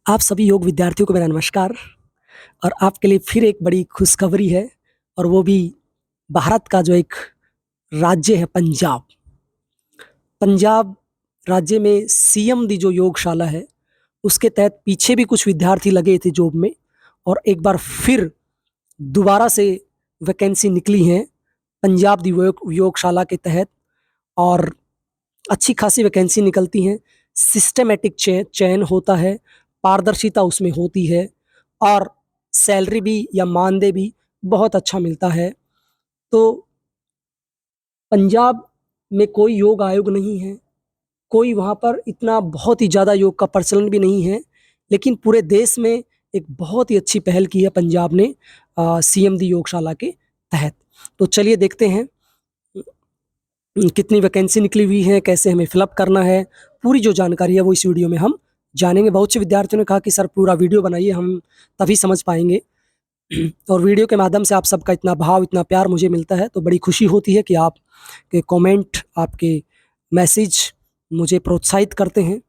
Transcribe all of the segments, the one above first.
आप सभी योग विद्यार्थियों को मेरा नमस्कार। और आपके लिए फिर एक बड़ी खुशखबरी है, और वो भी भारत का जो एक राज्य है पंजाब। पंजाब राज्य में सीएम दी जो योगशाला है, उसके तहत पीछे भी कुछ विद्यार्थी लगे थे जॉब में, और एक बार फिर दोबारा से वैकेंसी निकली है पंजाब दी योगशाला के तहत। और अच्छी खासी वैकेंसी निकलती हैं। सिस्टमेटिक चयन होता है, पारदर्शिता उसमें होती है, और सैलरी भी या मानदेय भी बहुत अच्छा मिलता है। तो पंजाब में कोई योग आयोग नहीं है, कोई वहाँ पर इतना बहुत ही ज़्यादा योग का प्रचलन भी नहीं है, लेकिन पूरे देश में एक बहुत ही अच्छी पहल की है पंजाब ने सीएम दी योगशाला के तहत। तो चलिए देखते हैं कितनी वैकेंसी निकली हुई है, कैसे हमें फिलअप करना है, पूरी जो जानकारी है वो इस वीडियो में हम जानेंगे। बहुत से विद्यार्थियों ने कहा कि सर पूरा वीडियो बनाइए, हम तभी समझ पाएंगे। और वीडियो के माध्यम से आप सबका इतना भाव, इतना प्यार मुझे मिलता है, तो बड़ी खुशी होती है कि आप के कमेंट, आपके मैसेज मुझे प्रोत्साहित करते हैं।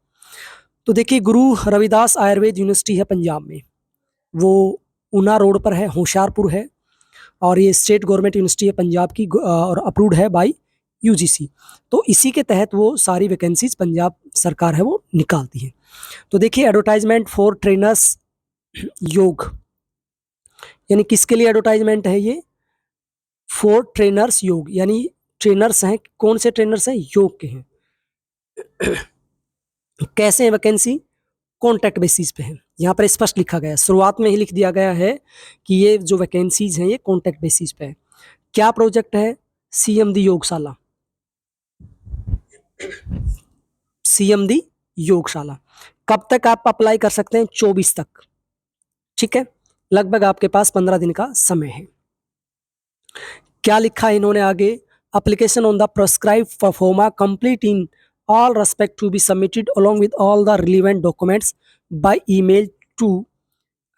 तो देखिए, गुरु रविदास आयुर्वेद यूनिवर्सिटी है पंजाब में, वो ऊना रोड पर है, होशियारपुर है, और ये स्टेट गवर्नमेंट यूनिवर्सिटी है पंजाब की, और अप्रूव्ड है बाय यूजीसी। तो इसी के तहत वो सारी वैकेंसीज पंजाब सरकार है वो निकालती है। तो देखिए, एडवर्टाइजमेंट फॉर ट्रेनर्स योग, यानी किसके लिए एडवर्टाइजमेंट है ये? फॉर ट्रेनर्स योग, यानी ट्रेनर्स हैं, कौन से ट्रेनर्स हैं? योग के हैं। कैसे है वैकेंसी? कॉन्ट्रैक्ट बेसिस पे है, यहाँ पर स्पष्ट लिखा गया है, शुरुआत में ही लिख दिया गया है कि ये जो वैकेंसीज हैं ये कॉन्ट्रैक्ट बेसिस पे है। क्या प्रोजेक्ट है? सीएम दी योगशाला, सीएम दी योगशाला। कब तक आप अप्लाई कर सकते हैं? 24 तक, ठीक है, लगभग आपके पास 15 दिन का समय है। क्या लिखा है इन्होंने आगे? Application on the prescribe proforma complete in all respect to be submitted along with all the relevant documents by email to,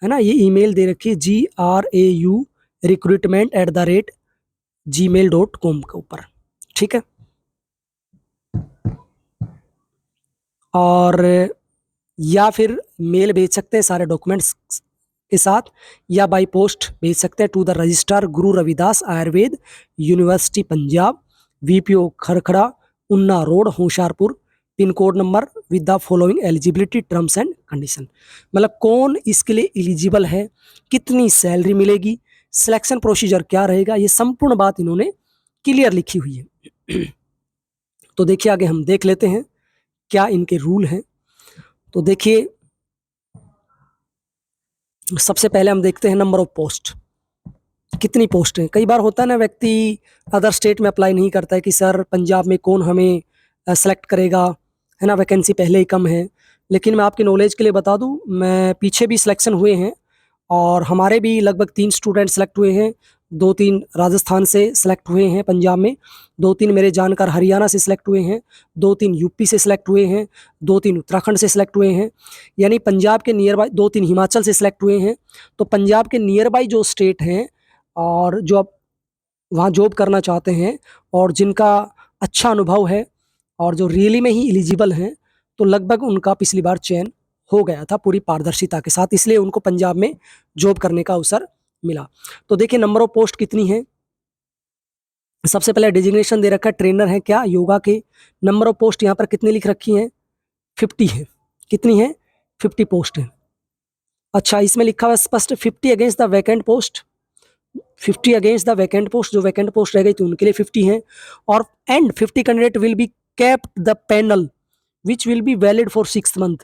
है ना, ये ईमेल दे रखी है GRAU recruitment@gmail.com के ऊपर, ठीक है। और या फिर मेल भेज सकते हैं सारे डॉक्यूमेंट्स के साथ, या बाई पोस्ट भेज सकते हैं to the registrar Guru Ravidas Ayurveda university Punjab, VPO Kharkhara, उन्ना road, Hoshiarpur, pin code number with the following eligibility terms and condition. मतलब कौन इसके लिए एलिजिबल है, कितनी सैलरी मिलेगी, सिलेक्शन प्रोसीजर क्या रहेगा, ये संपूर्ण बात इन्होंने क्लियर लिखी हुई है। तो देखिए, आगे हम देख लेते हैं क्या इनके रूल हैं। तो देखिए, सबसे पहले हम देखते हैं नंबर ऑफ पोस्ट, कितनी पोस्ट है। कई बार होता है ना, व्यक्ति अदर स्टेट में अप्लाई नहीं करता है कि सर पंजाब में कौन हमें सेलेक्ट करेगा, है ना, वैकेंसी पहले ही कम है। लेकिन मैं आपकी नॉलेज के लिए बता दूं, मैं पीछे भी सिलेक्शन हुए हैं, और हमारे भी लगभग 3 स्टूडेंट सेलेक्ट हुए हैं। 2-3 राजस्थान से सेलेक्ट हुए हैं पंजाब में, 2-3 मेरे जानकार हरियाणा से सेलेक्ट हुए हैं, 2-3 यूपी से सेलेक्ट हुए हैं, 2-3 उत्तराखंड से सेलेक्ट हुए हैं, यानी पंजाब के नियर बाई 2-3 हिमाचल से सेलेक्ट हुए हैं। तो पंजाब के नियर बाई जो स्टेट हैं, और जो आप वहाँ जॉब करना चाहते हैं, और जिनका अच्छा अनुभव है, और जो रियली में ही एलिजिबल हैं, तो लगभग उनका पिछली बार चयन हो गया था पूरी पारदर्शिता के साथ, इसलिए उनको पंजाब में जॉब करने का अवसर मिला। तो देखिए, नंबर ऑफ पोस्ट कितनी है। सबसे पहले डिजिग्नेशन दे रखा है, ट्रेनर है क्या योगा के। नंबर ऑफ पोस्ट यहाँ पर कितनी लिख रखी हैं? 50 है। कितनी है? 50 पोस्ट है। अच्छा, इसमें लिखा हुआ है स्पष्ट, 50 against the vacant post, 50 against the vacant post, जो वैकेंट पोस्ट रह गई थी उनके लिए 50 है। और and 50 candidate will be kept the panel which will be valid for 6 month.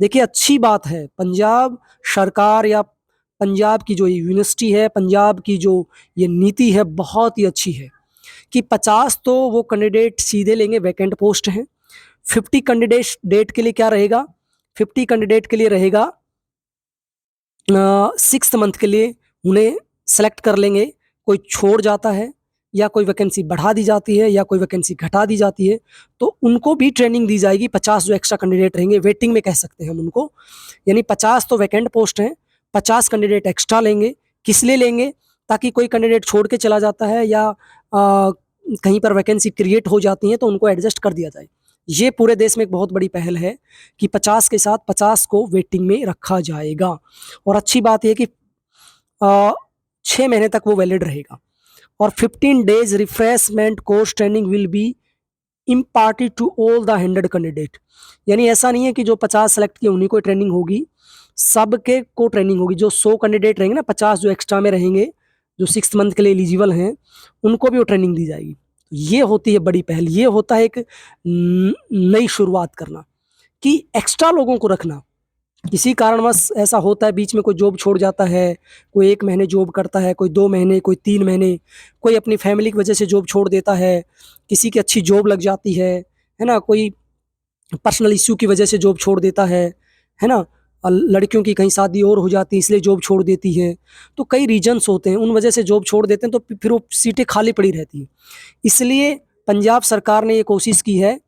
देखिए, अच्छी बात है, पंजाब सरकार या पंजाब की जो यूनिवर्सिटी है, पंजाब की जो ये नीति है, बहुत ही अच्छी है कि 50 तो वो कैंडिडेट सीधे लेंगे, वैकेंट पोस्ट हैं। 50 कैंडिडेट डेट के लिए क्या रहेगा? 50 कैंडिडेट के लिए रहेगा 6 मंथ के लिए उन्हें सेलेक्ट कर लेंगे। कोई छोड़ जाता है, या कोई वैकेंसी बढ़ा दी जाती है, या कोई वैकेंसी घटा दी जाती है, तो उनको भी ट्रेनिंग दी जाएगी। 50 जो एक्स्ट्रा कैंडिडेट रहेंगे, वेटिंग में कह सकते हैं हम उनको, यानी 50 तो वैकेंट पोस्ट हैं, 50 कैंडिडेट एक्स्ट्रा लेंगे। किस लिए लेंगे? ताकि कोई कैंडिडेट छोड़ के चला जाता है, या कहीं पर वैकेंसी क्रिएट हो जाती है, तो उनको एडजस्ट कर दिया जाए। ये पूरे देश में एक बहुत बड़ी पहल है कि 50 के साथ 50 को वेटिंग में रखा जाएगा। और अच्छी बात यह कि 6 महीने तक वो वैलिड रहेगा। और 15 days refreshment course training will be imparted to all the 100 candidate. यानी ऐसा नहीं है कि जो 50 सेलेक्ट किए उन्हीं को ट्रेनिंग होगी, सबके को ट्रेनिंग होगी। जो 100 कैंडिडेट रहेंगे ना, 50 जो एक्स्ट्रा में रहेंगे, जो 6 मंथ के लिए एलिजिबल हैं, उनको भी वो ट्रेनिंग दी जाएगी। ये होती है बड़ी पहल, ये होता है एक नई शुरुआत करना, कि एक्स्ट्रा लोगों को रखना। किसी कारणवश ऐसा होता है बीच में कोई जॉब छोड़ जाता है, कोई 1 महीने जॉब करता है, कोई 2 महीने, कोई 3 महीने, कोई अपनी फैमिली की वजह से जॉब छोड़ देता है, किसी की अच्छी जॉब लग जाती है ना, कोई पर्सनल इश्यू की वजह से जॉब छोड़ देता है ना, लड़कियों की कहीं शादी और हो जाती है इसलिए जॉब छोड़ देती है। तो कई रीजन्स होते हैं, उन वजह से जॉब छोड़ देते हैं, तो फिर वो सीटें खाली पड़ी रहती हैं। इसलिए पंजाब सरकार ने ये कोशिश की है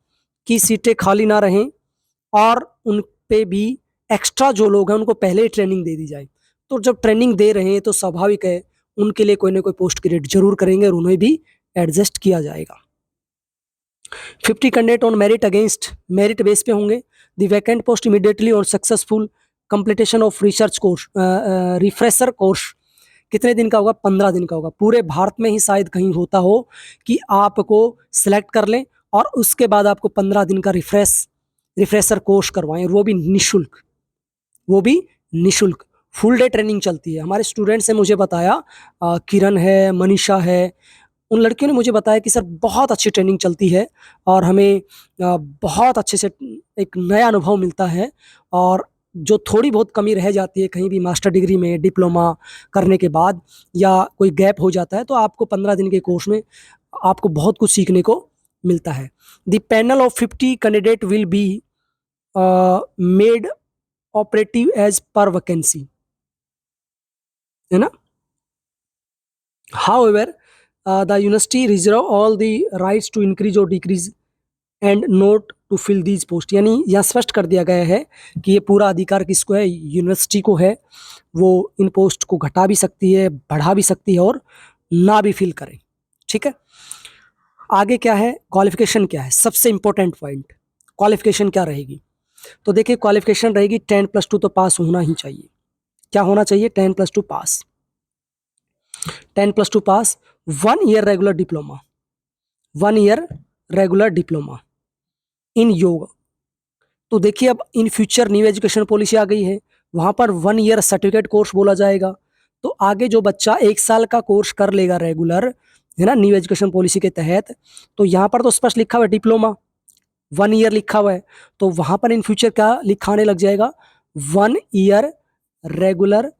कि सीटें खाली ना रहें और उन पे भी एक्स्ट्रा जो लोग हैं उनको पहले ही ट्रेनिंग दे दी जाए। तो जब ट्रेनिंग दे रहे हैं तो स्वाभाविक है उनके लिए कोई ना कोई पोस्ट क्रिएट जरूर करेंगे और उन्हें भी एडजस्ट किया जाएगा। 50 candidate on merit against merit base पे होंगे। द वैकेंट पोस्ट इमीडिएटली और successful completion of research course refresher course कितने दिन का होगा? 15 दिन का होगा। पूरे भारत में ही शायद कहीं होता हो कि आपको सिलेक्ट कर लें और उसके बाद आपको 15 दिन का रिफ्रेशर कोर्स करवाएं, वो भी निःशुल्क, वो भी निःशुल्क। फुल डे ट्रेनिंग चलती है। हमारे स्टूडेंट्स ने मुझे बताया, किरण है, मनीषा है, उन लड़कियों ने मुझे बताया कि सर बहुत अच्छी ट्रेनिंग चलती है और हमें बहुत अच्छे से एक नया अनुभव मिलता है। और जो थोड़ी बहुत कमी रह जाती है कहीं भी मास्टर डिग्री में, डिप्लोमा करने के बाद, या कोई गैप हो जाता है, तो आपको 15 दिन के कोर्स में आपको बहुत कुछ सीखने को मिलता है। The panel of 50 candidate will be made operative as per vacancy, है ना। However, the university reserve all the rights to increase or decrease and not to fill these post। यानी यह स्पष्ट कर दिया गया है कि ये पूरा अधिकार किसको है? यूनिवर्सिटी को है। वो इन पोस्ट को घटा भी सकती है, बढ़ा भी सकती है और ना भी फिल करे। ठीक है, आगे क्या है? क्वालिफिकेशन क्या है? सबसे इंपॉर्टेंट पॉइंट, क्वालिफिकेशन क्या रहेगी? तो देखिए, क्वालिफिकेशन रहेगी 10+2 तो पास होना ही चाहिए। क्या होना चाहिए? 10+2 पास। 10+2 पास। 1 year regular diploma, 1 year regular diploma in yog. तो देखिए, अब in future new education policy आ गई है, वहां पर 1 ईयर सर्टिफिकेट कोर्स बोला जाएगा। तो आगे जो बच्चा 1 साल का कोर्स कर लेगा रेगुलर, है ना, न्यू एजुकेशन पॉलिसी के तहत, तो यहाँ पर तो स्पष्ट लिखा हुआ है डिप्लोमा, 1 ईयर लिखा हुआ है। तो वहां पर इन फ्यूचर क्या लिखाने लग जाएगा? 1 year regular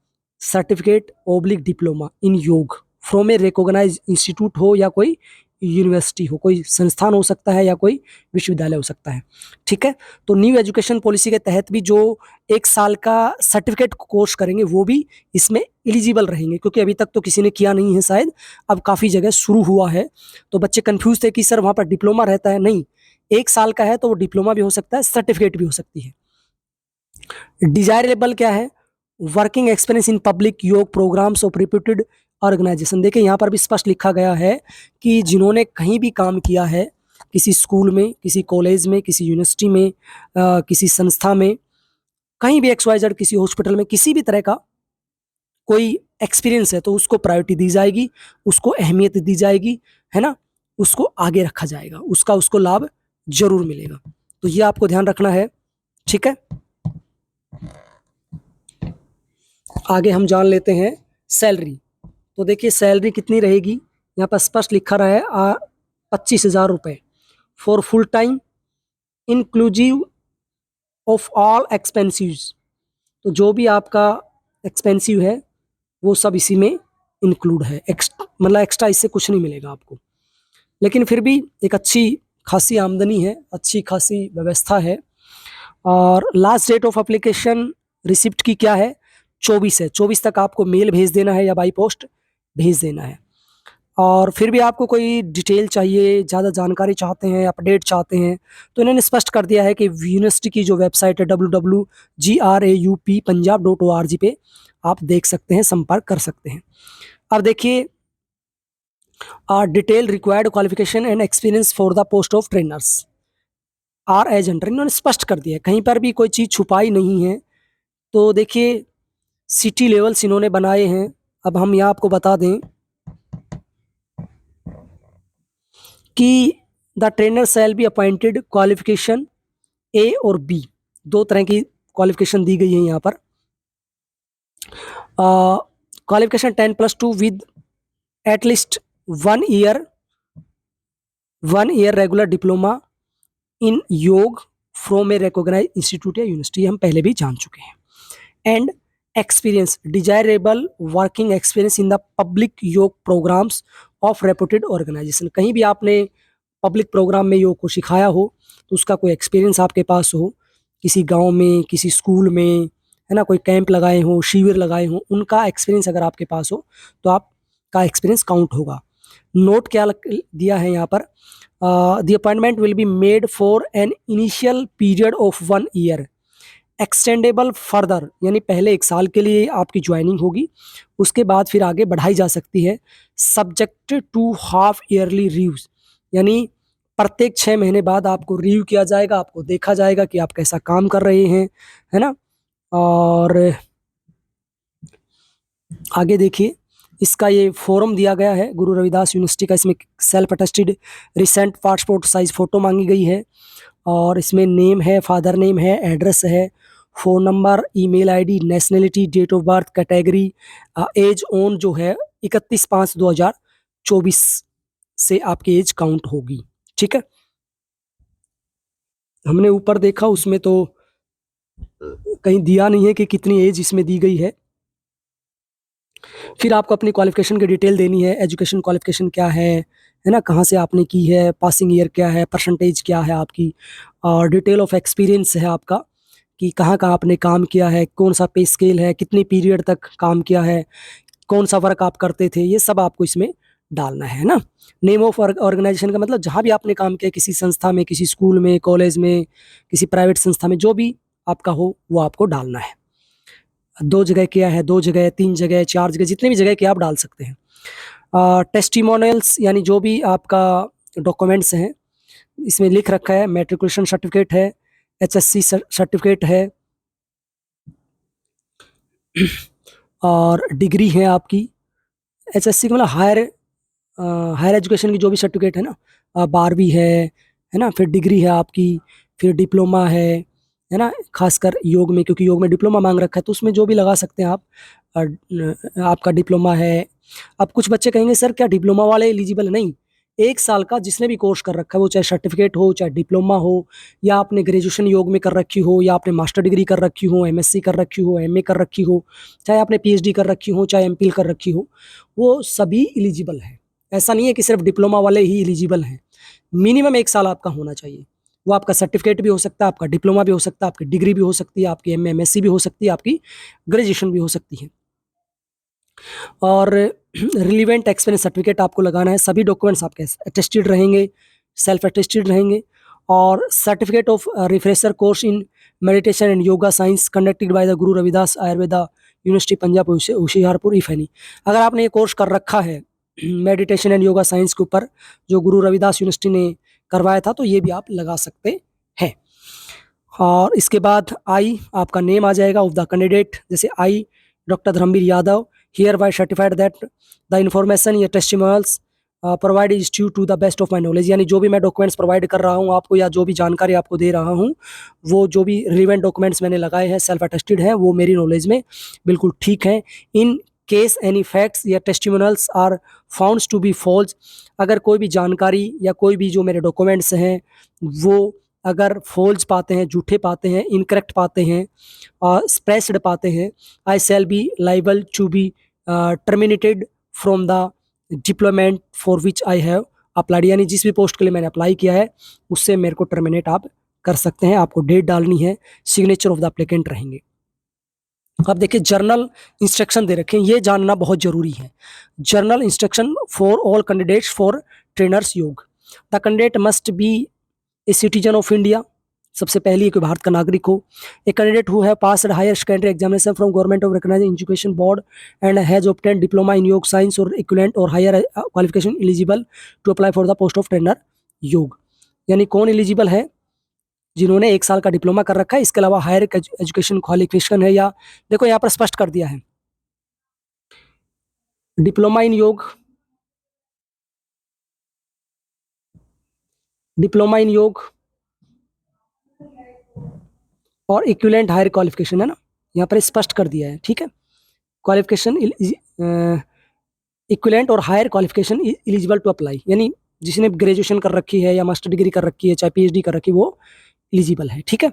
certificate oblique diploma in योग फ्रॉम ए रिकॉग्नाइज इंस्टीट्यूट हो या कोई यूनिवर्सिटी हो, कोई संस्थान हो सकता है या कोई विश्वविद्यालय हो सकता है। ठीक है, तो न्यू एजुकेशन पॉलिसी के तहत भी जो 1 साल का सर्टिफिकेट कोर्स करेंगे वो भी इसमें एलिजिबल रहेंगे, क्योंकि अभी तक तो किसी ने किया नहीं है, शायद अब काफ़ी जगह शुरू हुआ है। तो बच्चे कंफ्यूज थे कि सर वहाँ पर डिप्लोमा रहता है। नहीं, 1 साल का है तो वो डिप्लोमा भी हो सकता है, सर्टिफिकेट भी हो सकती है। डिजायरेबल क्या है? वर्किंग एक्सपीरियंस इन पब्लिक योग प्रोग्राम्स ऑफ रिप्यूटेड ऑर्गेनाइजेशन। देखिए, यहाँ पर भी स्पष्ट लिखा गया है कि जिन्होंने कहीं भी काम किया है, किसी स्कूल में, किसी कॉलेज में, किसी यूनिवर्सिटी में, किसी संस्था में, कहीं भी XYZ, किसी हॉस्पिटल में, किसी भी तरह का कोई एक्सपीरियंस है, तो उसको प्रायोरिटी दी जाएगी, उसको अहमियत दी जाएगी, है ना, उसको आगे रखा जाएगा, उसको लाभ जरूर मिलेगा। तो ये आपको ध्यान रखना है। ठीक है, आगे हम जान लेते हैं सैलरी। तो देखिए, सैलरी कितनी रहेगी? यहाँ पर स्पष्ट लिखा रहा है 25,000 रुपये for full time inclusive of all expenses. तो जो भी आपका एक्सपेंसिव है वो सब इसी में इंक्लूड है। मतलब एक्स्ट्रा इससे कुछ नहीं मिलेगा आपको, लेकिन फिर भी एक अच्छी खासी आमदनी है, अच्छी खासी व्यवस्था है। और last date of application receipt की क्या है? 24 है। 24 तक आपको मेल भेज देना है या बाई पोस्ट भेज देना है। और फिर भी आपको कोई डिटेल चाहिए, ज़्यादा जानकारी चाहते हैं, अपडेट चाहते हैं, तो इन्होंने स्पष्ट कर दिया है कि यूनिवर्सिटी की जो वेबसाइट है www.graup.punjab.org पे आप देख सकते हैं, संपर्क कर सकते हैं। अब देखिए, detail required qualification and experience for the post of trainers. Are as under, इन्होंने स्पष्ट कर दिया है, कहीं पर भी कोई चीज़ छुपाई नहीं है। तो देखिए सिटी लेवल्स इन्होंने बनाए हैं। अब हम यहाँ आपको बता दें कि the trainer shall be appointed qualification A और बी, दो तरह की क्वालिफिकेशन दी गई है यहाँ पर। Qualification 10+2 with at least 1 year regular diploma in योग फ्रॉम ए रिकॉग्नाइज इंस्टीट्यूट या यूनिवर्सिटी, हम पहले भी जान चुके हैं। And experience, desirable working experience in the public योग प्रोग्राम्स ऑफ रेपुटेड ऑर्गेनाइजेशन, कहीं भी आपने पब्लिक प्रोग्राम में योग को सिखाया हो तो उसका कोई एक्सपीरियंस आपके पास हो, किसी गांव में, किसी स्कूल में, है ना, कोई कैंप लगाए हो, शिविर लगाए हो, उनका एक्सपीरियंस अगर आपके पास हो तो आपका एक्सपीरियंस काउंट होगा। नोट क्या दिया है यहाँ पर, the appointment will be made for an initial period of 1 year extendable further, यानी पहले 1 साल के लिए आपकी ज्वाइनिंग होगी, उसके बाद फिर आगे बढ़ाई जा सकती है। Subject to half yearly reviews, यानी प्रत्येक 6 महीने बाद आपको रिव्यू किया जाएगा, आपको देखा जाएगा कि आप कैसा काम कर रहे हैं, है ना। और आगे देखिए इसका ये फॉर्म दिया गया है गुरु रविदास यूनिवर्सिटी का, इसमें self attested recent passport size photo मांगी गई है, और इसमें नेम है, फादर नेम है, एड्रेस है, phone number, email ID, nationality, date of birth, category, age on जो है 31/5/2024 से आपकी एज काउंट होगी। ठीक है, हमने ऊपर देखा उसमें तो कहीं दिया नहीं है कि कितनी एज इसमें दी गई है। फिर आपको अपनी क्वालिफिकेशन की डिटेल देनी है, एजुकेशन क्वालिफिकेशन क्या है ना, कहाँ से आपने की है, पासिंग ईयर क्या है, परसेंटेज क्या है आपकी, और डिटेल ऑफ एक्सपीरियंस है आपका कि कहाँ कहाँ आपने काम किया है, कौन सा पे स्केल है, कितनी पीरियड तक काम किया है, कौन सा वर्क आप करते थे, ये सब आपको इसमें डालना है ना। नेम ऑफ ऑर्गेनाइजेशन का मतलब जहाँ भी आपने काम किया, किसी संस्था में, किसी स्कूल में, कॉलेज में, किसी प्राइवेट संस्था में, जो भी आपका हो वो आपको डालना है। 2 जगह किया है, 2 जगह, 3 जगह, 4 जगह, जितनी भी जगह किया आप डाल सकते हैं। टेस्टिमोनियल्स यानी जो भी आपका डॉक्यूमेंट्स हैं, इसमें लिख रखा है मैट्रिकुलेशन सर्टिफिकेट है, एचएससी सर्टिफिकेट है और डिग्री है आपकी। एचएससी का मतलब हायर एजुकेशन की जो भी सर्टिफिकेट है ना, 12वीं है ना, फिर डिग्री है आपकी, फिर डिप्लोमा है ना, खासकर योग में, क्योंकि योग में डिप्लोमा मांग रखा है तो उसमें जो भी लगा सकते हैं आप। आपका डिप्लोमा है। अब कुछ बच्चे कहेंगे सर क्या डिप्लोमा वाले एलिजिबल है? नहीं, 1 साल का जिसने भी कोर्स कर रखा है, वो चाहे सर्टिफिकेट हो, चाहे डिप्लोमा हो, या आपने ग्रेजुएशन योग में कर रखी हो, या आपने मास्टर डिग्री कर रखी हो, एमएससी कर रखी हो, एमए कर रखी हो, चाहे आपने पीएचडी कर रखी हो, चाहे एमफिल कर रखी हो, वो सभी एलिजिबल हैं। ऐसा नहीं है कि सिर्फ डिप्लोमा वाले ही एलिजिबल हैं। मिनिमम 1 साल आपका होना चाहिए। वो आपका सर्टिफिकेट भी हो सकता है, आपका डिप्लोमा भी हो सकता है, आपकी डिग्री भी हो सकती है, आपकी एमए एमएससी भी हो सकती है, आपकी ग्रेजुएशन भी हो सकती है। और रिलीवेंट एक्सपीरियंस सर्टिफिकेट आपको लगाना है। सभी डॉक्यूमेंट्स आपके अटेस्टेड रहेंगे, सेल्फ अटेस्टेड रहेंगे। और certificate of refresher course in meditation and yoga science conducted by the Guru Ravidas Ayurveda university Punjab Hoshiarpur if any. अगर आपने ये कोर्स कर रखा है मेडिटेशन एंड योगा साइंस के ऊपर जो गुरु रविदास यूनिवर्सिटी ने करवाया था, तो ये भी आप लगा सकते हैं। और इसके बाद आई आपका नेम आ जाएगा ऑफ द कैंडिडेट, जैसे I doctor Dharmveer Yadav hereby certified that the information या testimonials provide is due to the best of my knowledge, यानी जो भी मैं डॉक्यूमेंट्स प्रोवाइड कर रहा हूँ आपको, या जो भी जानकारी आपको दे रहा हूँ, वो जो भी रिलेवेंट डॉक्यूमेंट्स मैंने लगाए हैं, सेल्फ अटेस्टेड हैं, वो मेरी नॉलेज में बिल्कुल ठीक है। इन केस एनी फैक्ट्स या testimonials are founds to be false, अगर कोई भी जानकारी या कोई भी जो मेरे डॉक्यूमेंट्स हैं वो अगर फॉल्स पाते हैं, झूठे पाते हैं, इनकरेक्ट पाते हैं, स्प्रेस्ड पाते हैं, I shall be liable to be terminated from the deployment for which I have applied, यानी जिस भी पोस्ट के लिए मैंने अप्लाई किया है उससे मेरे को टर्मिनेट आप कर सकते हैं। आपको डेट डालनी है, सिग्नेचर ऑफ द एप्लीकेंट रहेंगे। अब देखिए जर्नल इंस्ट्रक्शन दे रखे हैं, ये जानना बहुत जरूरी है। General instruction for all candidates for trainers yog. The candidate must be a citizen of India, सबसे पहले कोई भारत का नागरिक हो। A candidate who have passed higher secondary examination from government of recognized education board and has obtained diploma in yog science और equivalent और higher qualification eligible to apply for the post of trainer yog. यानी कौन eligible है? जिन्होंने 1 साल का diploma कर रखा है, इसके अलावा हायर एजुकेशन क्वालिफिकेशन है, या देखो यहाँ पर स्पष्ट कर दिया है, डिप्लोमा इन योग, डिप्लोमा इन योग और इक्विवेलेंट हायर क्वालिफिकेशन, है ना, यहाँ पर स्पष्ट कर दिया है, ठीक है। क्वालिफिकेशन इक्विवेलेंट और higher qualification eligible to apply, यानी जिसने ग्रेजुएशन कर रखी है या मास्टर डिग्री कर रखी है, चाहे पीएचडी कर रखी है, वो एलिजिबल है, ठीक है।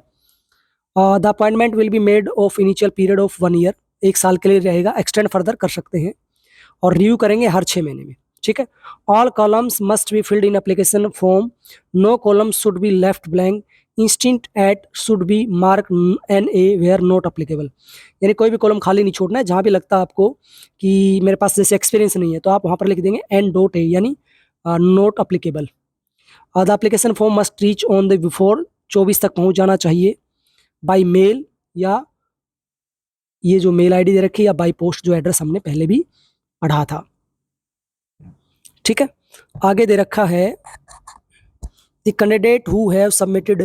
The appointment will be made of initial period of 1 year, 1 साल के लिए रहेगा, एक्सटेंड फर्दर कर सकते हैं, और रिव्यू करेंगे हर 6 महीने में, ठीक है। All columns must be filled in application form, no columns should be left blank, instant at should be marked NA where not applicable, यानी कोई भी कॉलम खाली नहीं छोड़ना है, जहाँ भी लगता है आपको कि मेरे पास जैसे एक्सपीरियंस नहीं है, तो आप वहाँ पर लिख देंगे N.A, यानी not applicable. The application form must reach on the before 24 तक पहुँच जाना चाहिए, बाई मेल, या ये जो मेल आईडी दे रखी है, या बाई पोस्ट, जो एड्रेस हमने पहले भी पढ़ा था, ठीक है। आगे दे रखा है, the candidate who have submitted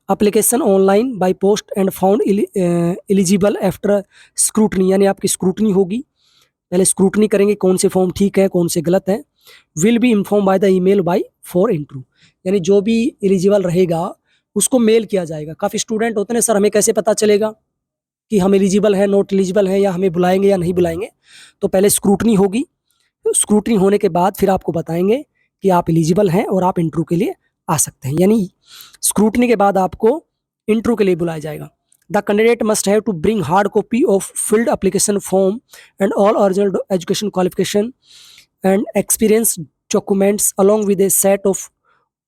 application online by post and found eligible after scrutiny, यानी आपकी स्क्रूटनी होगी, पहले स्क्रूटनी करेंगे कौन से फॉर्म ठीक है कौन से गलत है, will be inform by the email by for interview, यानी जो भी एलिजिबल रहेगा उसको मेल किया जाएगा। काफ़ी स्टूडेंट होते हैं, सर हमें कैसे पता चलेगा कि हम एलिजिबल हैं, नॉट एलिजिबल हैं, या हमें बुलाएंगे या नहीं बुलाएंगे। तो पहले स्क्रूटनी होगी, स्क्रूटनी होने के बाद फिर आपको बताएंगे कि आप एलिजिबल हैं और आप इंटरव्यू के लिए आ सकते हैं, यानी स्क्रूटनी के बाद आपको इंटरव्यू के लिए बुलाया जाएगा। The candidate must have to bring hard copy of filled application form and all original education qualification and experience documents along with a set of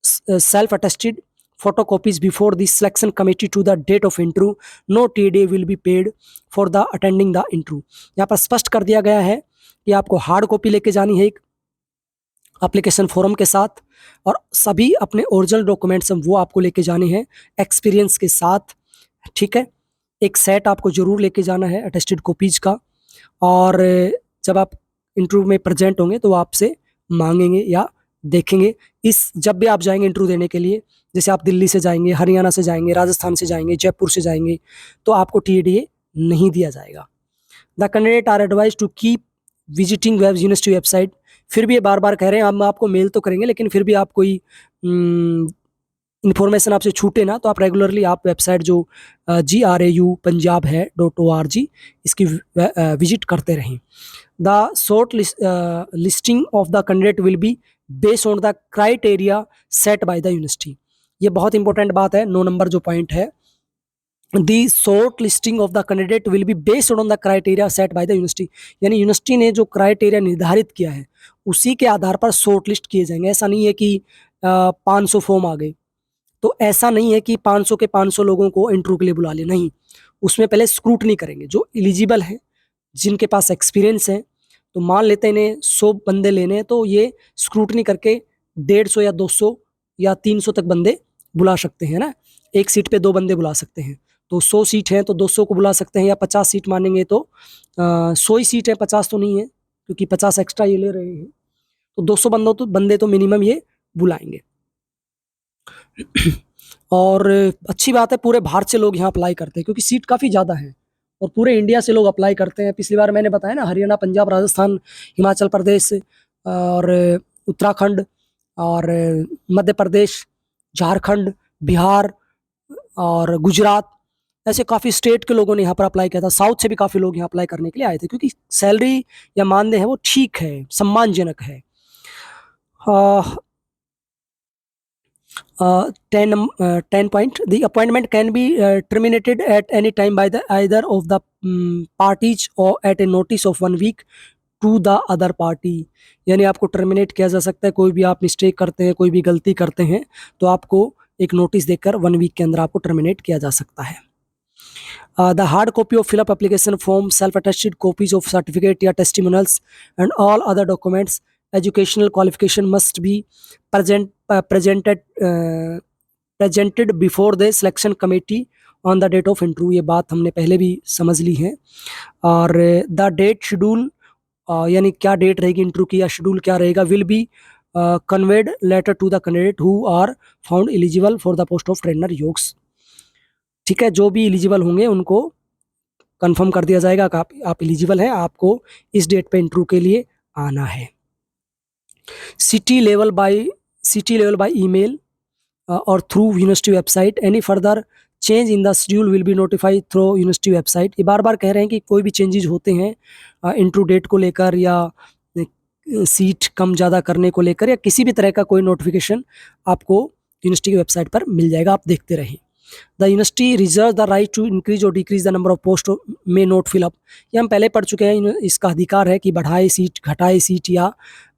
self attested photocopies before the selection committee to the date of interview. No TDA will be paid for the attending the interview. यहाँ पर स्पष्ट कर दिया गया है कि आपको hard copy लेके जानी है एक एप्लीकेशन फॉर्म के साथ, और सभी अपने ओरिजिनल डॉक्यूमेंट्स वो आपको लेके जाने हैं एक्सपीरियंस के साथ, ठीक है। एक सेट आपको जरूर लेके जाना है अटेस्टेड कॉपीज का, और जब आप इंटरव्यू में प्रेजेंट होंगे तो वो आपसे मांगेंगे या देखेंगे। इस जब भी आप जाएंगे इंटरव्यू देने के लिए, जैसे आप दिल्ली से जाएंगे, हरियाणा से जाएंगे, राजस्थान से जाएंगे, जयपुर से जाएंगे, तो आपको TDA नहीं दिया जाएगा। The candidate are advise to keep visiting web university website, फिर भी ये बार बार कह रहे हैं हम आपको मेल तो करेंगे, लेकिन फिर भी आप कोई इन्फॉर्मेशन आपसे छूटे ना, तो आप रेगुलरली आप वेबसाइट जो GRAU पंजाब है .org, इसकी विजिट करते रहें। The short listing of the candidate will be based on the criteria set bye the university, ये बहुत इंपॉर्टेंट बात है, 9 नंबर जो पॉइंट है, दी short listing of the candidate will be based on the criteria set bye the university, यानी university ने जो criteria निर्धारित किया है उसी के आधार पर शॉर्ट लिस्ट किए जाएंगे। ऐसा नहीं है कि 500 फॉर्म आ गए, तो ऐसा नहीं है कि 500 के 500 लोगों को इंटरव्यू के लिए बुला ले, नहीं, उसमें पहले स्क्रूटनी करेंगे, जो एलिजिबल है, जिनके पास एक्सपीरियंस है, तो मान लेते हैं इन्हें 100 बंदे लेने हैं, तो ये स्क्रूटनी करके 150 या 200 या 300 तक बंदे बुला सकते हैं ना, एक सीट पे 2 बंदे बुला सकते हैं, तो 100 सीट हैं तो 200 को बुला सकते हैं, या 50 सीट मानेंगे तो 100 ही सीट है, 50 तो नहीं है, क्योंकि 50 एक्स्ट्रा ये ले रहे हैं, तो 200 बंदे तो मिनिमम ये बुलाएंगे। और अच्छी बात है, पूरे भारत से लोग यहाँ अप्लाई करते हैं, क्योंकि सीट काफ़ी ज़्यादा है, और पूरे इंडिया से लोग अप्लाई करते हैं। पिछली बार मैंने बताया ना, हरियाणा, पंजाब, राजस्थान, हिमाचल प्रदेश और उत्तराखंड और मध्य प्रदेश, झारखंड, बिहार और गुजरात, ऐसे काफ़ी स्टेट के लोगों ने यहाँ पर अप्लाई किया था। साउथ से भी काफ़ी लोग यहाँ अप्लाई करने के लिए आए थे, क्योंकि सैलरी या मानदेय है वो ठीक है, सम्मानजनक है। 10 point, the appointment can be terminated at any time by the either of the parties or at a notice of 1 week to the other party, यानी आपको टर्मिनेट किया जा सकता है, कोई भी आप मिस्टेक करते हैं, कोई भी गलती करते हैं, तो आपको एक नोटिस देकर 1 वीक के अंदर आपको टर्मिनेट किया जा सकता है। The hard copy of fill-up application form, self-attested copies of certificate या testimonials and all other documents, educational qualification must be presented before the selection committee on the date of interview, ये बात हमने पहले भी समझ ली है। और the date schedule, यानी क्या डेट रहेगी इंटरव्यू की या शेड्यूल क्या रहेगा, will be conveyed letter to the candidate who are found eligible for the post of trainer योग्स। ठीक है, जो भी एलिजिबल होंगे उनको कंफर्म कर दिया जाएगा कि आप एलिजिबल हैं, आपको इस डेट पे इंटरव्यू के लिए आना है। सिटी लेवल बाय ईमेल और through university website. Any further change in the schedule will be notified through university website. ये बार बार कह रहे हैं कि कोई भी चेंजेस होते हैं इंटरव्यू डेट को लेकर या सीट कम ज़्यादा करने को लेकर या किसी भी तरह का कोई नोटिफिकेशन आपको यूनिवर्सिटी की वेबसाइट पर मिल जाएगा, आप देखते रहें। The university reserve the right to increase और decrease the number of post में नोट फिलअप। ये हम पहले पढ़ चुके हैं, इसका अधिकार है कि बढ़ाए सीट, घटाए सीट या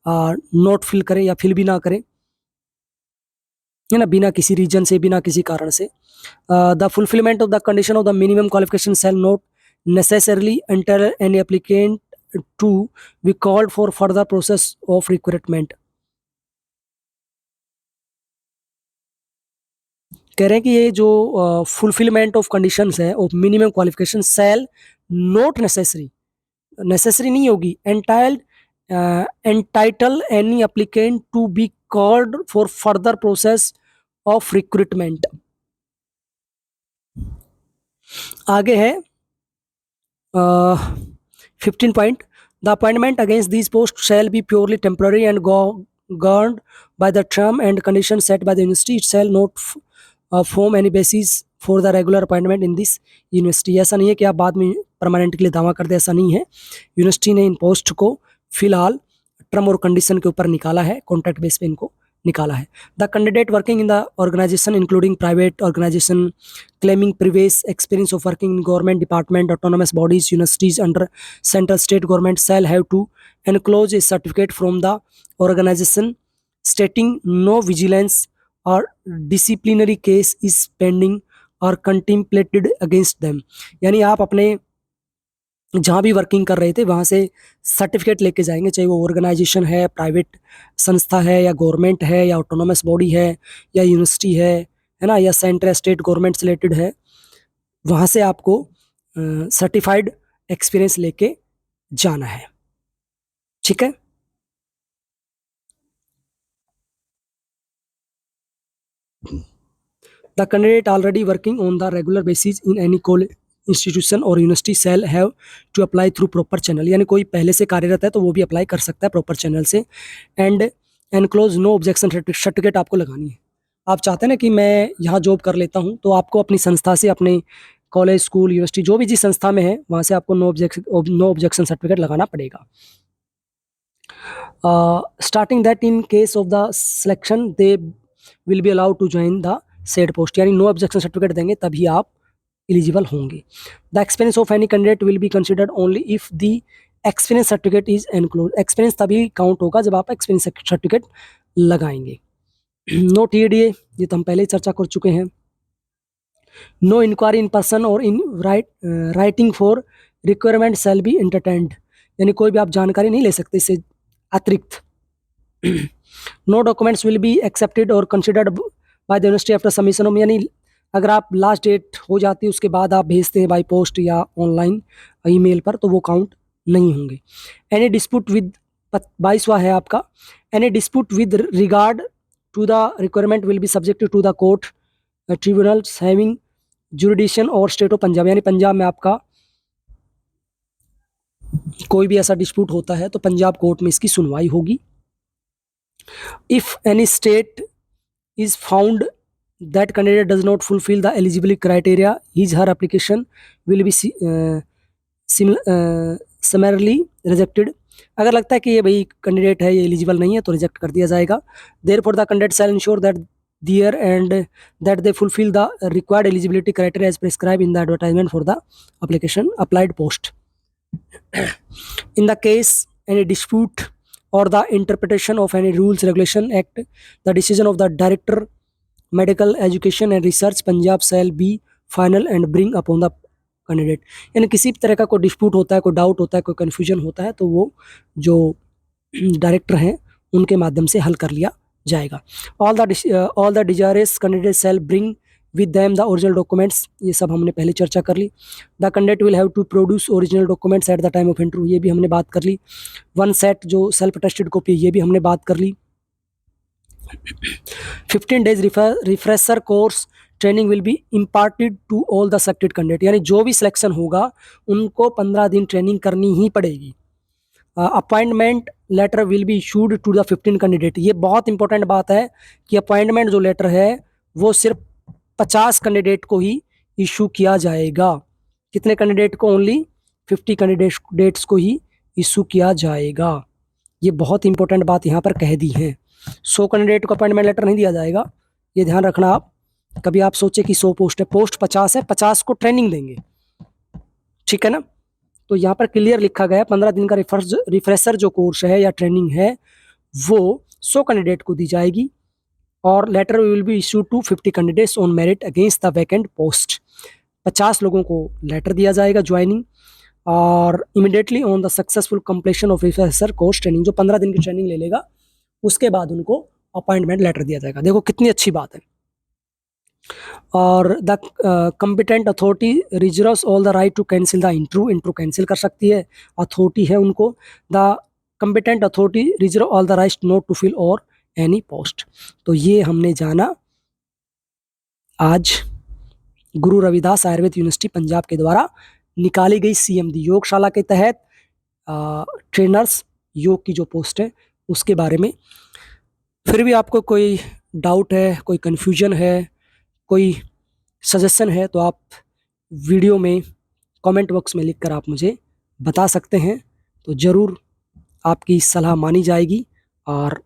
नोट फिल करें या फिल भी ना करें, है ना, बिना किसी रीजन से, बिना किसी कारण से। The fulfilment of the condition of the minimum qualification shall not necessarily enter any applicant to be called for further process of recruitment. कह रहे हैं कि ये जो फुलफिलमेंट ऑफ कंडीशंस है of minimum qualification shall not necessary नहीं होगी, entitle any applicant to be called for further process of recruitment. आगे है 15 point. The appointment against this post shall be purely temporary and governed by the term and conditions set by the university. It shall not form any basis for the regular appointment in this university। ऐसा नहीं है कि आप बाद में permanent के लिए दावा कर दे, ऐसा नहीं है। यूनिवर्सिटी ने इन पोस्ट को फिलहाल टर्म और कंडीशन के ऊपर निकाला है, कॉन्ट्रैक्ट बेस पे इनको निकाला है। The candidate working in the organisation including private organisation claiming previous experience of working in government department, autonomous bodies, universities under central state government shall have to enclose a certificate from the organization stating no vigilance or disciplinary case is pending or contemplated against them। यानी आप अपने जहाँ भी working कर रहे थे वहाँ से सर्टिफिकेट लेके जाएंगे, चाहे वो ऑर्गेनाइजेशन है, प्राइवेट संस्था है, या गवर्नमेंट है, या ऑटोनोमस बॉडी है, या यूनिवर्सिटी है ना, या सेंट्रल स्टेट गवर्नमेंट से रिलेटेड है। वहाँ से आपको सर्टिफाइड एक्सपीरियंस लेके जाना है। ठीक है, the candidate already working on the regular basis in any college institution और university shall have to apply through proper channel. यानी कोई पहले से कार्यरत है तो वो भी अप्लाई कर सकता है प्रॉपर चैनल से। And enclose no objection certificate आपको लगानी है। आप चाहते हैं ना कि मैं यहाँ जॉब कर लेता हूँ, तो आपको अपनी संस्था से, अपने कॉलेज, स्कूल, यूनिवर्सिटी जो भी जिस संस्था में है वहाँ से आपको नो ऑब्जेक्शन सर्टिफिकेट लगाना पड़ेगा। Starting that in case of the selection they will be allowed to join the said post. यानी नो ऑब्जेक्शन सर्टिफिकेट देंगे तभी आप एलिजिबल होंगे। The experience of any candidate will be considered only if the experience certificate is enclose. Experience तभी count होगा जब आप experience certificate लगाएंगे। नो TDA, ये तो हम पहले ही चर्चा कर चुके हैं। नो इंक्वायरी इन पर्सन और in writing for requirement shall be entertained. यानी कोई भी आप जानकारी नहीं ले सकते इससे अतिरिक्त। No documents will be accepted और considered by the university after submission of. यानी अगर आप लास्ट डेट हो जाती है उसके बाद आप भेजते हैं बाय पोस्ट या ऑनलाइन ईमेल पर, तो वो काउंट नहीं होंगे। एनी डिस्प्यूट विद 22वां है आपका, any dispute with regard to the requirement will be subjected to the court tribunals having jurisdiction और स्टेट ऑफ पंजाब। यानी पंजाब में आपका कोई भी ऐसा डिस्प्यूट होता है तो पंजाब कोर्ट में इसकी सुनवाई होगी। If any state is found that candidate does not fulfil the eligibility criteria, his her application will be समरली rejected. अगर लगता है कि ये भाई कैंडिडेट है, ये एलिजिबल नहीं है, तो रिजेक्ट कर दिया जाएगा। Therefore the candidate shall ensure that there and that they fulfil the required eligibility criteria as prescribe in the advertisement for the application applied post. In the case any dispute or the interpretation of any rules, regulation, act, the decision of the director medical education and research Punjab shall be final and bring upon the candidate। यानी किसी भी तरह का कोई dispute होता है, कोई doubt होता है, कोई कन्फ्यूजन होता है, तो वो जो डायरेक्टर हैं उनके माध्यम से हल कर लिया जाएगा। all the desirous candidates shall bring with them the original documents। ये सब हमने पहले चर्चा कर ली। the candidate will have to produce original documents at the time of interview, ये भी हमने बात कर ली। one set जो सेल्फ अटेस्टेड कॉपी, ये भी हमने बात कर ली। 15 days refresher course training will be imparted to all the selected candidate, यानी जो भी सिलेक्शन होगा उनको 15 दिन ट्रेनिंग करनी ही पड़ेगी। Appointment letter will be issued to the 15 candidate. ये बहुत इंपॉर्टेंट बात है कि अपॉइंटमेंट जो लेटर है वो सिर्फ 50 कैंडिडेट को ही इशू किया जाएगा। कितने कैंडिडेट को? ओनली 50 कैंडिडेट्स को ही इशू किया जाएगा। ये बहुत इंपॉर्टेंट बात यहाँ पर कह दी है। 100 कैंडिडेट को अपॉइंटमेंट लेटर नहीं दिया जाएगा, ये ध्यान रखना आप। कभी आप सोचे कि 100 पोस्ट है, पोस्ट 50 है, 50 को ट्रेनिंग देंगे, ठीक है ना। तो यहाँ पर क्लियर लिखा गया 15 दिन का रिफ्रेशर जो कोर्स है या ट्रेनिंग है वो 100 कैंडिडेट को दी जाएगी और letter will be issue to 50 candidates on merit against the vacant post. 50 लोगों को लेटर दिया जाएगा ज्वाइनिंग, और immediately on the successful completion of refresher course training, जो 15 दिन की ट्रेनिंग ले लेगा उसके बाद उनको अपॉइंटमेंट लेटर दिया जाएगा। देखो कितनी अच्छी बात है। और the competent authority reserves all the right to cancel the interview cancel कर सकती है, अथॉरिटी है उनको। The competent authority reserve all the right not to fill or any post. तो ये हमने जाना आज गुरु रविदास आयुर्वेद यूनिवर्सिटी पंजाब के द्वारा निकाली गई CMD योगशाला के तहत ट्रेनर्स योग की जो पोस्ट है उसके बारे में। फिर भी आपको कोई डाउट है, कोई कन्फ्यूजन है, कोई सजेशन है तो आप वीडियो में कमेंट बॉक्स में लिखकर आप मुझे बता सकते हैं। तो ज़रूर आपकी सलाह मानी जाएगी और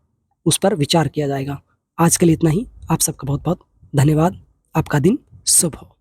उस पर विचार किया जाएगा। आज के लिए इतना ही। आप सबका बहुत बहुत धन्यवाद। आपका दिन शुभ हो।